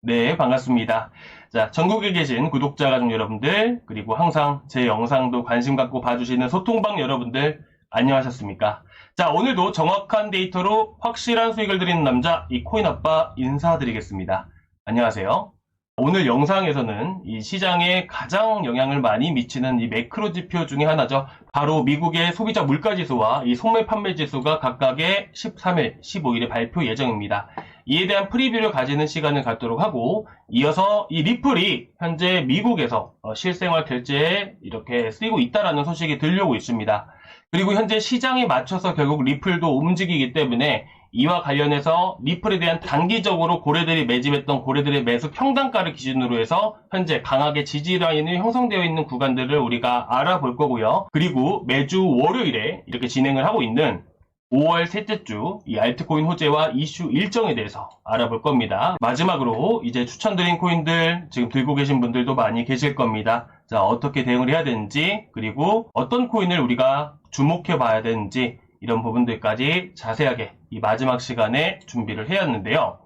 네, 반갑습니다. 자, 전국에 계신 구독자 가족 여러분들, 그리고 항상 제 영상도 관심 갖고 봐주시는 소통방 여러분들, 안녕하셨습니까? 자, 오늘도 정확한 데이터로 확실한 수익을 드리는 남자, 이 코인아빠 인사드리겠습니다. 안녕하세요. 오늘 영상에서는 이 시장에 가장 영향을 많이 미치는 이 매크로 지표 중에 하나죠. 바로 미국의 소비자 물가지수와 이 소매 판매 지수가 각각의 13일, 15일에 발표 예정입니다. 이에 대한 프리뷰를 가지는 시간을 갖도록 하고, 이어서 이 리플이 현재 미국에서 실생활 결제에 이렇게 쓰이고 있다라는 소식이 들려오고 있습니다. 그리고 현재 시장에 맞춰서 결국 리플도 움직이기 때문에 이와 관련해서 리플에 대한 단기적으로 고래들이 매집했던 고래들의 매수 평단가를 기준으로 해서 현재 강하게 지지 라인이 형성되어 있는 구간들을 우리가 알아볼 거고요. 그리고 매주 월요일에 이렇게 진행을 하고 있는 5월 셋째 주 이 알트코인 호재와 이슈 일정에 대해서 알아볼 겁니다. 마지막으로 이제 추천드린 코인들 지금 들고 계신 분들도 많이 계실 겁니다. 자, 어떻게 대응을 해야 되는지, 그리고 어떤 코인을 우리가 주목해 봐야 되는지, 이런 부분들까지 자세하게 이 마지막 시간에 준비를 해왔는데요.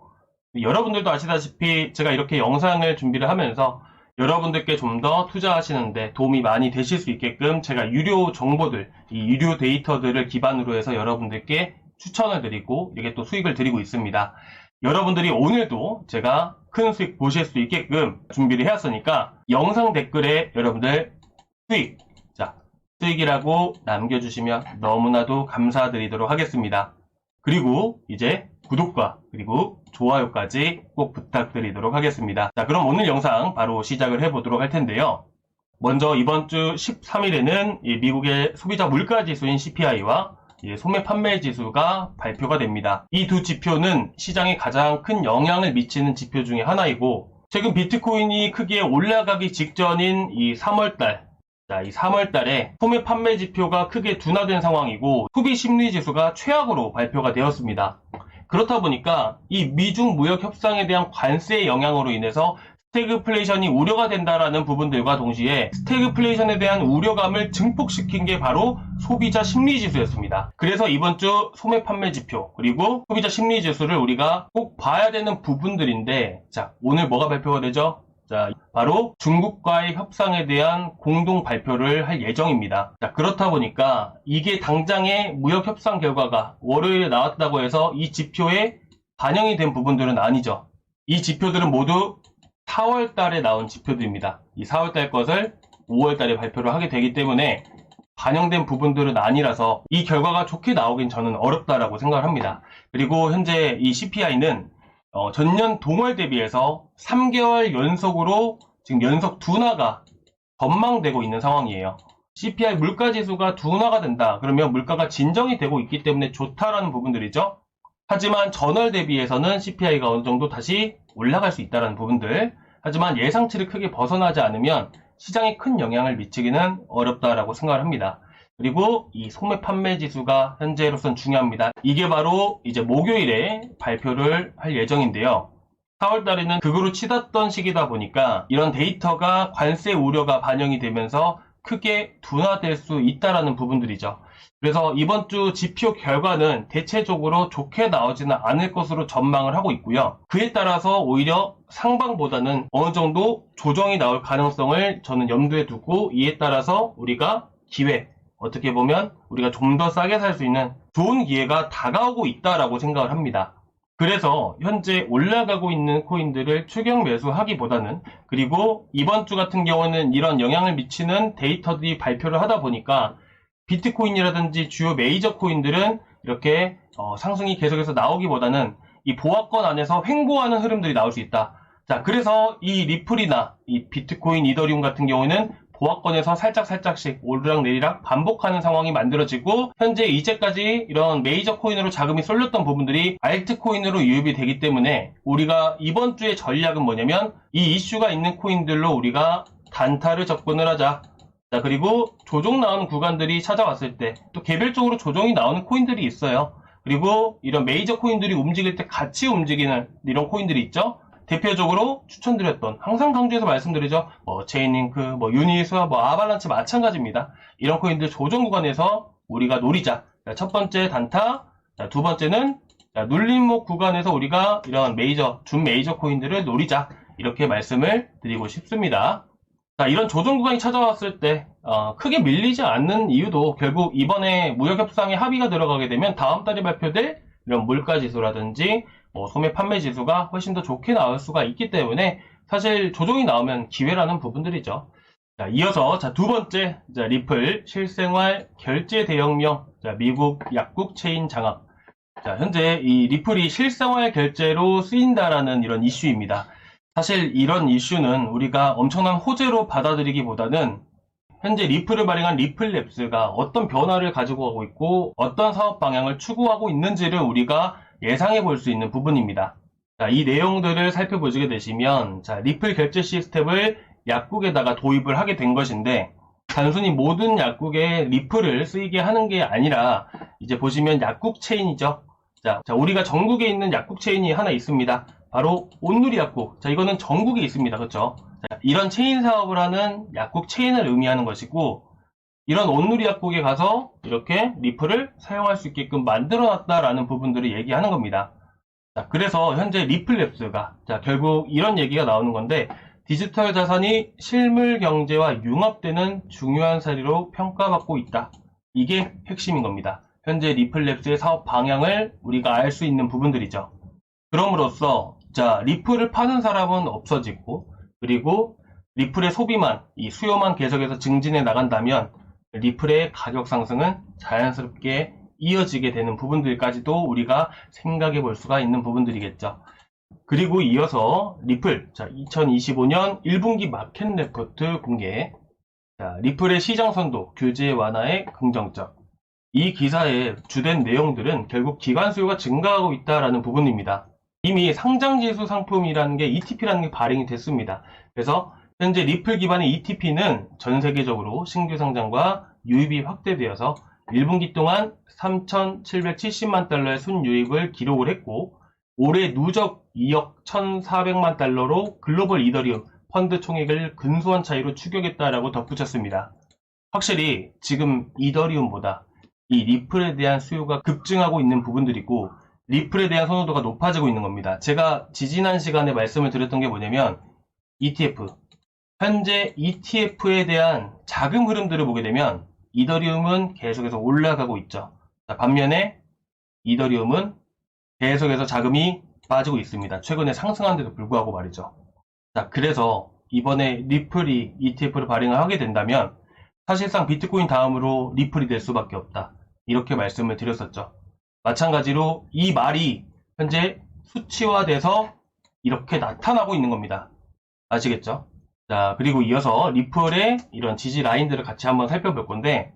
여러분들도 아시다시피 제가 이렇게 영상을 준비를 하면서 여러분들께 좀 더 투자하시는데 도움이 많이 되실 수 있게끔 제가 유료 정보들, 이 유료 데이터들을 기반으로 해서 여러분들께 추천을 드리고 이렇게 또 수익을 드리고 있습니다. 여러분들이 오늘도 제가 큰 수익 보실 수 있게끔 준비를 해왔으니까 영상 댓글에 여러분들 수익, 자, 수익이라고 남겨주시면 너무나도 감사드리도록 하겠습니다. 그리고 이제 구독과 그리고 좋아요까지 꼭 부탁드리도록 하겠습니다. 자, 그럼 오늘 영상 바로 시작을 해보도록 할 텐데요. 먼저 이번 주 13일에는 미국의 소비자 물가 지수인 CPI와 소매 판매 지수가 발표가 됩니다. 이 두 지표는 시장에 가장 큰 영향을 미치는 지표 중에 하나이고, 최근 비트코인이 크게 올라가기 직전인 이 3월달, 자, 이 3월달에 소매 판매 지표가 크게 둔화된 상황이고 소비 심리 지수가 최악으로 발표가 되었습니다. 그렇다 보니까 이 미중 무역 협상에 대한 관세의 영향으로 인해서 스태그플레이션이 우려가 된다라는 부분들과 동시에 스태그플레이션에 대한 우려감을 증폭시킨 게 바로 소비자 심리 지수였습니다. 그래서 이번 주 소매 판매 지표 그리고 소비자 심리 지수를 우리가 꼭 봐야 되는 부분들인데, 자, 오늘 뭐가 발표가 되죠? 자, 바로 중국과의 협상에 대한 공동 발표를 할 예정입니다. 자, 그렇다 보니까 이게 당장의 무역 협상 결과가 월요일에 나왔다고 해서 이 지표에 반영이 된 부분들은 아니죠. 이 지표들은 모두 4월 달에 나온 지표들입니다. 이 4월 달 것을 5월 달에 발표를 하게 되기 때문에 반영된 부분들은 아니라서 이 결과가 좋게 나오긴 저는 어렵다라고 생각을 합니다. 그리고 현재 이 CPI는 전년 동월 대비해서 3개월 연속으로 지금 연속 둔화가 전망되고 있는 상황이에요. CPI 물가지수가 둔화가 된다. 그러면 물가가 진정이 되고 있기 때문에 좋다라는 부분들이죠. 하지만 전월 대비해서는 CPI가 어느 정도 다시 올라갈 수 있다는 부분들. 하지만 예상치를 크게 벗어나지 않으면 시장에 큰 영향을 미치기는 어렵다라고 생각을 합니다. 그리고 이 소매 판매 지수가 현재로선 중요합니다. 이게 바로 이제 목요일에 발표를 할 예정인데요. 4월 달에는 극으로 치닫던 시기다 보니까 이런 데이터가 관세 우려가 반영이 되면서 크게 둔화될 수 있다라는 부분들이죠. 그래서 이번 주 지표 결과는 대체적으로 좋게 나오지는 않을 것으로 전망을 하고 있고요. 그에 따라서 오히려 상방보다는 어느 정도 조정이 나올 가능성을 저는 염두에 두고, 이에 따라서 우리가 기회, 어떻게 보면 우리가 좀 더 싸게 살 수 있는 좋은 기회가 다가오고 있다라고 생각을 합니다. 그래서 현재 올라가고 있는 코인들을 추격 매수하기보다는, 그리고 이번 주 같은 경우는 이런 영향을 미치는 데이터들이 발표를 하다 보니까 비트코인이라든지 주요 메이저 코인들은 이렇게 상승이 계속해서 나오기보다는 이 보합권 안에서 횡보하는 흐름들이 나올 수 있다. 자, 그래서 이 리플이나 이 비트코인, 이더리움 같은 경우는 보합권에서 살짝씩 오르락내리락 반복하는 상황이 만들어지고, 현재 이제까지 이런 메이저 코인으로 자금이 쏠렸던 부분들이 알트코인으로 유입이 되기 때문에 우리가 이번 주의 전략은 뭐냐면 이 이슈가 있는 코인들로 우리가 단타를 접근을 하자. 자, 그리고 조정 나오는 구간들이 찾아왔을 때 또 개별적으로 조정이 나오는 코인들이 있어요. 그리고 이런 메이저 코인들이 움직일 때 같이 움직이는 이런 코인들이 있죠. 대표적으로 추천드렸던, 항상 강조해서 말씀드리죠. 체인링크, 유니스와 아발란치 마찬가지입니다. 이런 코인들 조정 구간에서 우리가 노리자. 첫 번째 단타, 두 번째는 자, 눌림목 구간에서 우리가 이런 준 메이저 코인들을 노리자. 이렇게 말씀을 드리고 싶습니다. 자, 이런 조정 구간이 찾아왔을 때 크게 밀리지 않는 이유도 결국 이번에 무역협상에 합의가 들어가게 되면 다음 달에 발표될 이런 물가지수라든지 소매 판매 지수가 훨씬 더 좋게 나올 수가 있기 때문에 사실 조정이 나오면 기회라는 부분들이죠. 자, 이어서 두 번째 리플 실생활 결제 대형명 미국 약국 체인 장악. 자, 현재 이 리플이 실생활 결제로 쓰인다라는 이런 이슈입니다. 사실 이런 이슈는 우리가 엄청난 호재로 받아들이기보다는 현재 리플을 발행한 리플랩스가 어떤 변화를 가지고 가고 있고 어떤 사업 방향을 추구하고 있는지를 우리가 예상해 볼 수 있는 부분입니다. 자, 이 내용들을 살펴보시게 되시면 리플 결제 시스템을 약국에다가 도입을 하게 된 것인데 단순히 모든 약국에 리플을 쓰이게 하는 게 아니라 이제 보시면 약국 체인이죠. 자, 우리가 전국에 있는 약국 체인이 하나 있습니다. 바로 온누리 약국. 자, 이거는 전국에 있습니다. 그렇죠? 자, 이런 체인 사업을 하는 약국 체인을 의미하는 것이고 이런 온누리 약국에 가서 이렇게 리플을 사용할 수 있게끔 만들어놨다라는 부분들을 얘기하는 겁니다. 자, 그래서 현재 리플랩스가 결국 이런 얘기가 나오는 건데 디지털 자산이 실물 경제와 융합되는 중요한 사례로 평가받고 있다. 이게 핵심인 겁니다. 현재 리플랩스의 사업 방향을 우리가 알 수 있는 부분들이죠. 그럼으로써 리플을 파는 사람은 없어지고 그리고 리플의 소비만, 이 수요만 계속해서 증진해 나간다면 리플의 가격 상승은 자연스럽게 이어지게 되는 부분들까지도 우리가 생각해 볼 수가 있는 부분들이겠죠. 그리고 이어서 리플, 2025년 1분기 마켓 레포트 공개. 리플의 시장 선도, 규제 완화의 긍정적. 이 기사의 주된 내용들은 결국 기관 수요가 증가하고 있다는 부분입니다. 이미 상장지수 상품이라는 게 ETP라는 게 발행이 됐습니다. 그래서 현재 리플 기반의 ETP는 전 세계적으로 신규 상장과 유입이 확대되어서 1분기 동안 3,770만 달러의 순유입을 기록을 했고 올해 누적 2억 1,400만 달러로 글로벌 이더리움 펀드 총액을 근소한 차이로 추격했다라고 덧붙였습니다. 확실히 지금 이더리움보다 이 리플에 대한 수요가 급증하고 있는 부분들이고 리플에 대한 선호도가 높아지고 있는 겁니다. 제가 지지난 시간에 말씀을 드렸던 게 뭐냐면 ETF, 현재 ETF에 대한 자금 흐름들을 보게 되면 이더리움은 계속해서 올라가고 있죠. 반면에 이더리움은 계속해서 자금이 빠지고 있습니다. 최근에 상승한 데도 불구하고 말이죠. 그래서 이번에 리플이 ETF를 발행을 하게 된다면 사실상 비트코인 다음으로 리플이 될 수밖에 없다. 이렇게 말씀을 드렸었죠. 마찬가지로 이 말이 현재 수치화돼서 이렇게 나타나고 있는 겁니다. 아시겠죠? 자, 그리고 이어서 리플의 이런 지지 라인들을 같이 한번 살펴볼 건데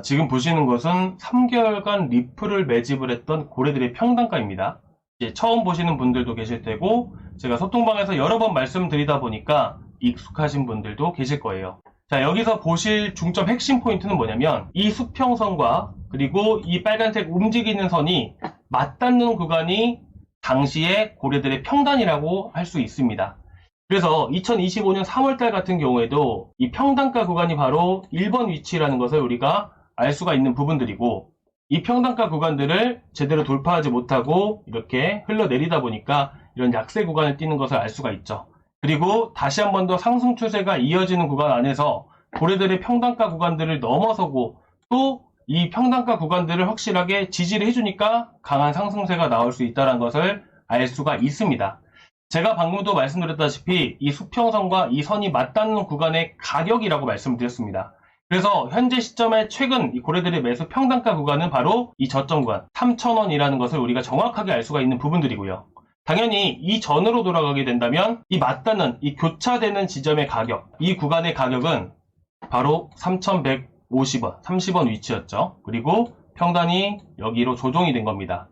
지금 보시는 것은 3개월간 리플을 매집을 했던 고래들의 평단가입니다. 이제 처음 보시는 분들도 계실 테고 제가 소통방에서 여러 번 말씀드리다 보니까 익숙하신 분들도 계실 거예요. 자, 여기서 보실 중점 핵심 포인트는 뭐냐면 이 수평선과 그리고 이 빨간색 움직이는 선이 맞닿는 구간이 당시의 고래들의 평단이라고 할 수 있습니다. 그래서 2025년 3월달 같은 경우에도 이 평단가 구간이 바로 1번 위치라는 것을 우리가 알 수가 있는 부분들이고 이 평단가 구간들을 제대로 돌파하지 못하고 이렇게 흘러내리다 보니까 이런 약세 구간을 띄는 것을 알 수가 있죠. 그리고 다시 한 번 더 상승 추세가 이어지는 구간 안에서 고래들의 평단가 구간들을 넘어서고 또 이 평단가 구간들을 확실하게 지지를 해주니까 강한 상승세가 나올 수 있다는 것을 알 수가 있습니다. 제가 방금도 말씀드렸다시피 이 수평선과 이 선이 맞닿는 구간의 가격이라고 말씀드렸습니다. 그래서 현재 시점에 최근 이 고래들의 매수 평단가 구간은 바로 이 저점 구간 3,000원이라는 것을 우리가 정확하게 알 수가 있는 부분들이고요. 당연히 이 전으로 돌아가게 된다면 이 맞닿는 이 교차되는 지점의 가격, 이 구간의 가격은 바로 3,150원, 30원 위치였죠. 그리고 평단이 여기로 조정이 된 겁니다.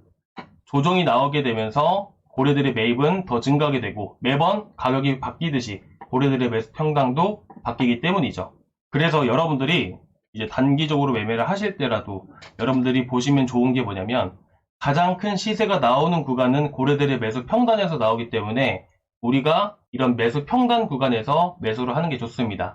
조정이 나오게 되면서 고래들의 매입은 더 증가하게 되고 매번 가격이 바뀌듯이 고래들의 매수 평당도 바뀌기 때문이죠. 그래서 여러분들이 이제 단기적으로 매매를 하실 때라도 여러분들이 보시면 좋은 게 뭐냐면 가장 큰 시세가 나오는 구간은 고래들의 매수 평단에서 나오기 때문에 우리가 이런 매수 평단 구간에서 매수를 하는 게 좋습니다.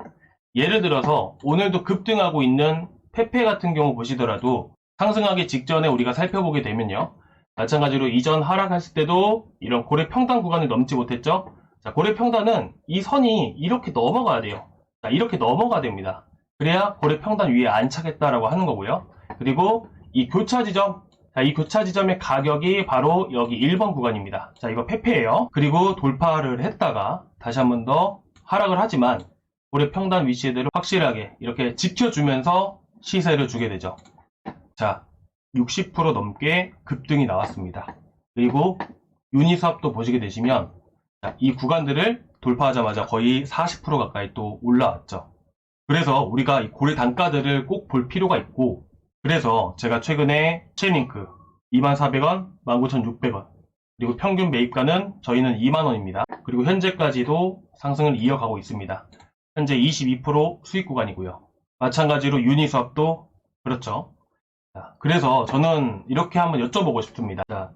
예를 들어서 오늘도 급등하고 있는 페페 같은 경우 보시더라도 상승하기 직전에 우리가 살펴보게 되면요. 마찬가지로 이전 하락했을 때도 이런 고래 평단 구간을 넘지 못했죠. 자, 고래 평단은 이 선이 이렇게 넘어가야 돼요. 자, 이렇게 넘어가야 됩니다. 그래야 고래 평단 위에 안착했다라고 하는 거고요. 그리고 이 교차 지점, 자, 이 교차 지점의 가격이 바로 여기 1번 구간입니다. 자, 이거 패패예요. 그리고 돌파를 했다가 다시 한 번 더 하락을 하지만 고래 평단 위치들을 확실하게 이렇게 지켜주면서 시세를 주게 되죠. 자, 60% 넘게 급등이 나왔습니다. 그리고 유니스왑도 보시게 되시면 자, 이 구간들을 돌파하자마자 거의 40% 가까이 또 올라왔죠. 그래서 우리가 이 고래 단가들을 꼭 볼 필요가 있고, 그래서 제가 최근에 체인링크 24,000원, 19,600원, 그리고 평균 매입가는 저희는 20,000원입니다. 그리고 현재까지도 상승을 이어가고 있습니다. 현재 22% 수익 구간이고요. 마찬가지로 유니스왑도 그렇죠. 자, 그래서 저는 이렇게 한번 여쭤보고 싶습니다. 자,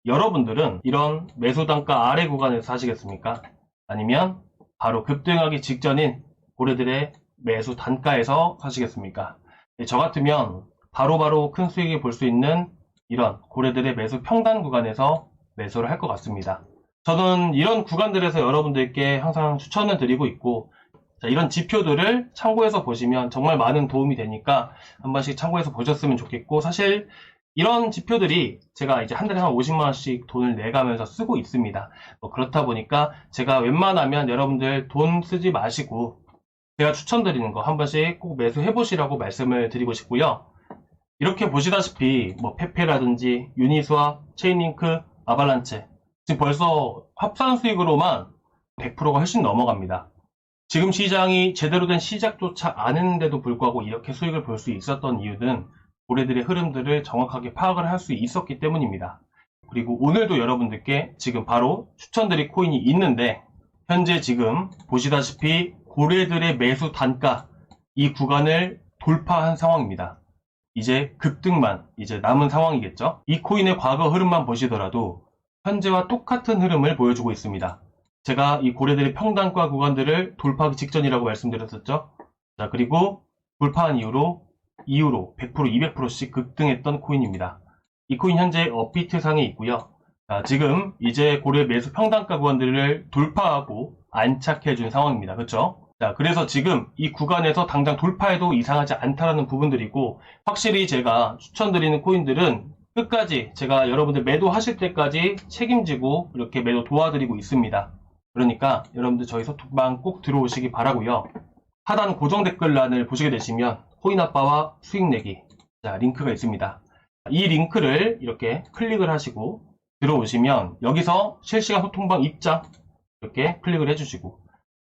여러분들은 이런 매수 단가 아래 구간에서 사시겠습니까? 아니면 바로 급등하기 직전인 고래들의 매수 단가에서 사시겠습니까? 저 같으면 바로바로 큰 수익을 볼 수 있는 이런 고래들의 매수 평단 구간에서 매수를 할 것 같습니다. 저는 이런 구간들에서 여러분들께 항상 추천을 드리고 있고, 자, 이런 지표들을 참고해서 보시면 정말 많은 도움이 되니까 한 번씩 참고해서 보셨으면 좋겠고, 사실 이런 지표들이 제가 이제 한 달에 한 50만원씩 돈을 내가면서 쓰고 있습니다. 그렇다 보니까 제가 웬만하면 여러분들 돈 쓰지 마시고 제가 추천드리는 거 한 번씩 꼭 매수해 보시라고 말씀을 드리고 싶고요. 이렇게 보시다시피 페페라든지 유니스왑, 체인링크, 아발란체 지금 벌써 합산 수익으로만 100%가 훨씬 넘어갑니다. 지금 시장이 제대로 된 시작조차 안 했는데도 불구하고 이렇게 수익을 볼 수 있었던 이유는 고래들의 흐름들을 정확하게 파악을 할 수 있었기 때문입니다. 그리고 오늘도 여러분들께 지금 바로 추천드릴 코인이 있는데, 현재 지금 보시다시피 고래들의 매수 단가 이 구간을 돌파한 상황입니다. 이제 급등만 이제 남은 상황이겠죠. 이 코인의 과거 흐름만 보시더라도 현재와 똑같은 흐름을 보여주고 있습니다. 제가 이 고래들의 평단가 구간들을 돌파하기 직전이라고 말씀드렸었죠. 자, 그리고 돌파한 이후로 100%, 200%씩 급등했던 코인입니다. 이 코인 현재 업비트 상에 있고요. 자, 지금 이제 고래 매수 평단가 구간들을 돌파하고 안착해준 상황입니다. 그렇죠? 자, 그래서 지금 이 구간에서 당장 돌파해도 이상하지 않다라는 부분들이고, 확실히 제가 추천드리는 코인들은 끝까지 제가 여러분들 매도하실 때까지 책임지고 이렇게 매도 도와드리고 있습니다. 그러니까 여러분들 저희 소통방 꼭 들어오시기 바라고요. 하단 고정 댓글란을 보시게 되시면 코인아빠와 수익내기, 자, 링크가 있습니다. 이 링크를 이렇게 클릭을 하시고 들어오시면 여기서 실시간 소통방 입장 이렇게 클릭을 해주시고,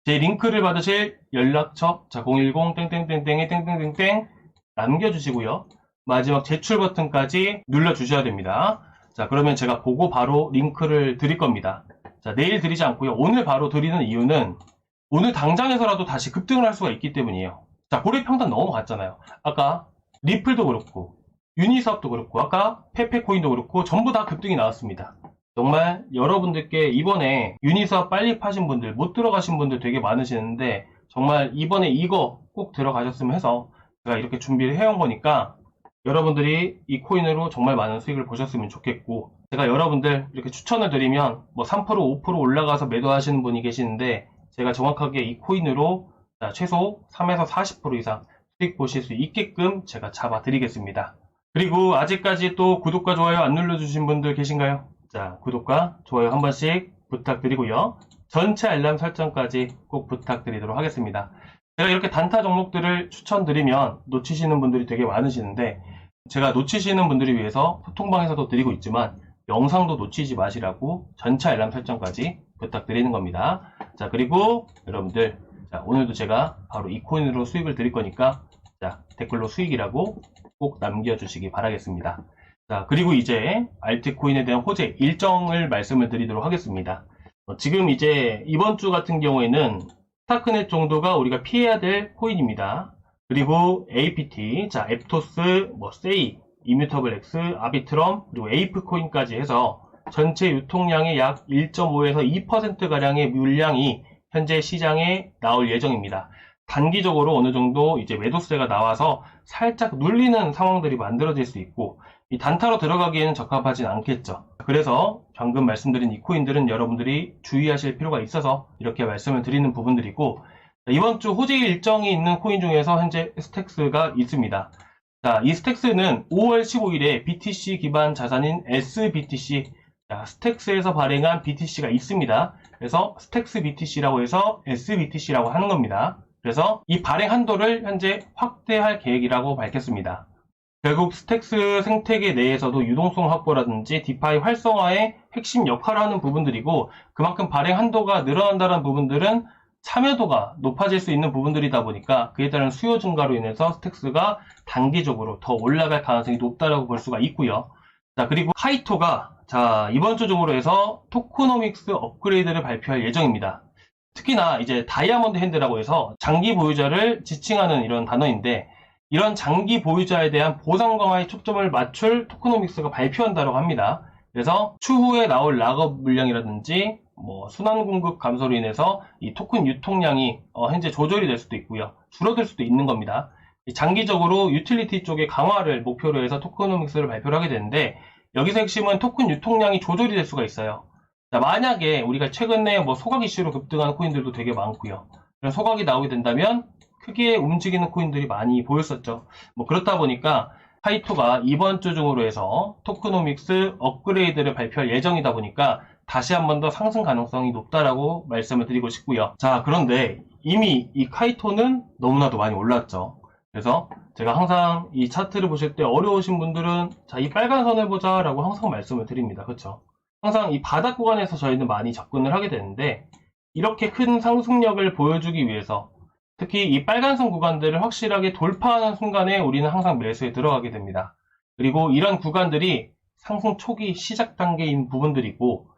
제 링크를 받으실 연락처, 자, 010땡땡땡땡에 땡땡땡땡 남겨주시고요. 마지막 제출 버튼까지 눌러주셔야 됩니다. 자, 그러면 제가 보고 바로 링크를 드릴 겁니다. 자, 내일 드리지 않고요. 오늘 바로 드리는 이유는 오늘 당장에서라도 다시 급등을 할 수가 있기 때문이에요. 자, 고래 평단 넘어갔잖아요. 아까 리플도 그렇고 유니스왑도 그렇고 아까 페페코인도 그렇고 전부 다 급등이 나왔습니다. 정말 여러분들께 이번에 유니스왑 빨리 파신 분들, 못 들어가신 분들 되게 많으시는데 정말 이번에 이거 꼭 들어가셨으면 해서 제가 이렇게 준비를 해온 거니까 여러분들이 이 코인으로 정말 많은 수익을 보셨으면 좋겠고, 제가 여러분들 이렇게 추천을 드리면 뭐 3%, 5% 올라가서 매도하시는 분이 계시는데 제가 정확하게 이 코인으로 최소 3에서 40% 이상 수익 보실 수 있게끔 제가 잡아 드리겠습니다. 그리고 아직까지 또 구독과 좋아요 안 눌러주신 분들 계신가요? 자, 구독과 좋아요 한 번씩 부탁드리고요. 전체 알람 설정까지 꼭 부탁드리도록 하겠습니다. 제가 이렇게 단타 종목들을 추천드리면 놓치시는 분들이 되게 많으시는데, 제가 놓치시는 분들을 위해서 소통방에서도 드리고 있지만 영상도 놓치지 마시라고 전체 알람 설정까지 부탁드리는 겁니다. 자, 그리고 여러분들, 자, 오늘도 제가 바로 이 코인으로 수익을 드릴 거니까 자, 댓글로 수익이라고 꼭 남겨주시기 바라겠습니다. 자, 그리고 이제 알트코인에 대한 호재 일정을 말씀을 드리도록 하겠습니다. 지금 이제 이번 주 같은 경우에는 스타크넷 정도가 우리가 피해야 될 코인입니다. 그리고 APT, 자, 앱토스, 세이, 이뮤터블 X, 아비트럼, 그리고 에이프 코인까지 해서 전체 유통량의 약 1.5에서 2%가량의 물량이 현재 시장에 나올 예정입니다. 단기적으로 어느 정도 이제 매도세가 나와서 살짝 눌리는 상황들이 만들어질 수 있고, 이 단타로 들어가기에는 적합하진 않겠죠. 그래서 방금 말씀드린 이 코인들은 여러분들이 주의하실 필요가 있어서 이렇게 말씀을 드리는 부분들이고, 이번 주 호재 일정이 있는 코인 중에서 현재 스택스가 있습니다. 자, 이 스택스는 5월 15일에 BTC 기반 자산인 SBTC, 자, 스택스에서 발행한 BTC가 있습니다. 그래서 스택스 BTC라고 해서 SBTC라고 하는 겁니다. 그래서 이 발행 한도를 현재 확대할 계획이라고 밝혔습니다. 결국 스택스 생태계 내에서도 유동성 확보라든지 디파이 활성화의 핵심 역할을 하는 부분들이고, 그만큼 발행 한도가 늘어난다는 부분들은 참여도가 높아질 수 있는 부분들이다 보니까 그에 따른 수요 증가로 인해서 스택스가 단기적으로 더 올라갈 가능성이 높다라고 볼 수가 있고요. 자, 그리고 카이토가 이번 주 중으로 해서 토크노믹스 업그레이드를 발표할 예정입니다. 특히나 이제 다이아몬드 핸드라고 해서 장기 보유자를 지칭하는 이런 단어인데, 이런 장기 보유자에 대한 보상 강화에 초점을 맞출 토크노믹스가 발표한다고 합니다. 그래서 추후에 나올 락업 물량이라든지 순환 공급 감소로 인해서 이 토큰 유통량이 현재 조절이 될 수도 있고요. 줄어들 수도 있는 겁니다. 장기적으로 유틸리티 쪽의 강화를 목표로 해서 토크노믹스를 발표를 하게 되는데, 여기서 핵심은 토큰 유통량이 조절이 될 수가 있어요. 자, 만약에 우리가 최근에 소각 이슈로 급등하는 코인들도 되게 많고요. 그런 소각이 나오게 된다면 크게 움직이는 코인들이 많이 보였었죠. 그렇다 보니까 카이토가 이번 주 중으로 해서 토크노믹스 업그레이드를 발표할 예정이다 보니까 다시 한 번 더 상승 가능성이 높다라고 말씀을 드리고 싶고요. 자, 그런데 이미 이 카이토는 너무나도 많이 올랐죠. 그래서 제가 항상 이 차트를 보실 때 어려우신 분들은 이 빨간 선을 보자 라고 항상 말씀을 드립니다. 그렇죠? 항상 이 바닥 구간에서 저희는 많이 접근을 하게 되는데, 이렇게 큰 상승력을 보여주기 위해서 특히 이 빨간선 구간들을 확실하게 돌파하는 순간에 우리는 항상 매수에 들어가게 됩니다. 그리고 이런 구간들이 상승 초기 시작 단계인 부분들이고,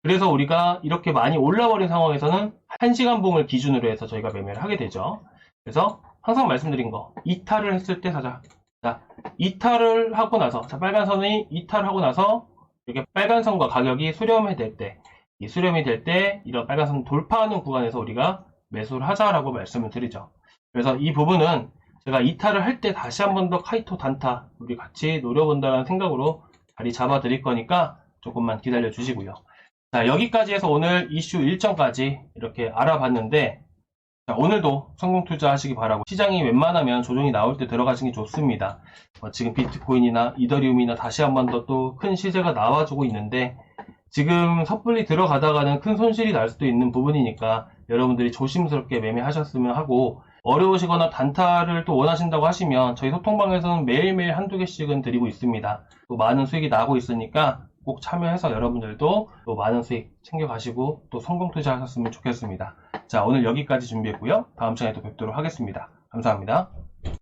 그래서 우리가 이렇게 많이 올라버린 상황에서는 1시간 봉을 기준으로 해서 저희가 매매를 하게 되죠. 그래서 항상 말씀드린 거, 이탈을 했을 때 사자. 자, 이탈을 하고 나서, 빨간선이 이탈하고 나서 이렇게 빨간선과 가격이 수렴이 될 때, 이 수렴이 될 때 이런 빨간선 돌파하는 구간에서 우리가 매수를 하자라고 말씀을 드리죠. 그래서 이 부분은 제가 이탈을 할 때 다시 한 번 더 카이토 단타 우리 같이 노려본다는 생각으로 자리 잡아 드릴 거니까 조금만 기다려 주시고요. 자, 여기까지 해서 오늘 이슈 일정까지 이렇게 알아봤는데, 자, 오늘도 성공 투자하시기 바라고, 시장이 웬만하면 조정이 나올 때 들어가시는 게 좋습니다. 지금 비트코인이나 이더리움이나 다시 한 번 더 또 큰 시세가 나와주고 있는데, 지금 섣불리 들어가다가는 큰 손실이 날 수도 있는 부분이니까 여러분들이 조심스럽게 매매하셨으면 하고, 어려우시거나 단타를 또 원하신다고 하시면 저희 소통방에서는 매일매일 한두 개씩은 드리고 있습니다. 또 많은 수익이 나고 있으니까 꼭 참여해서 여러분들도 또 많은 수익 챙겨가시고 또 성공 투자하셨으면 좋겠습니다. 자, 오늘 여기까지 준비했고요. 다음 시간에 또 뵙도록 하겠습니다. 감사합니다.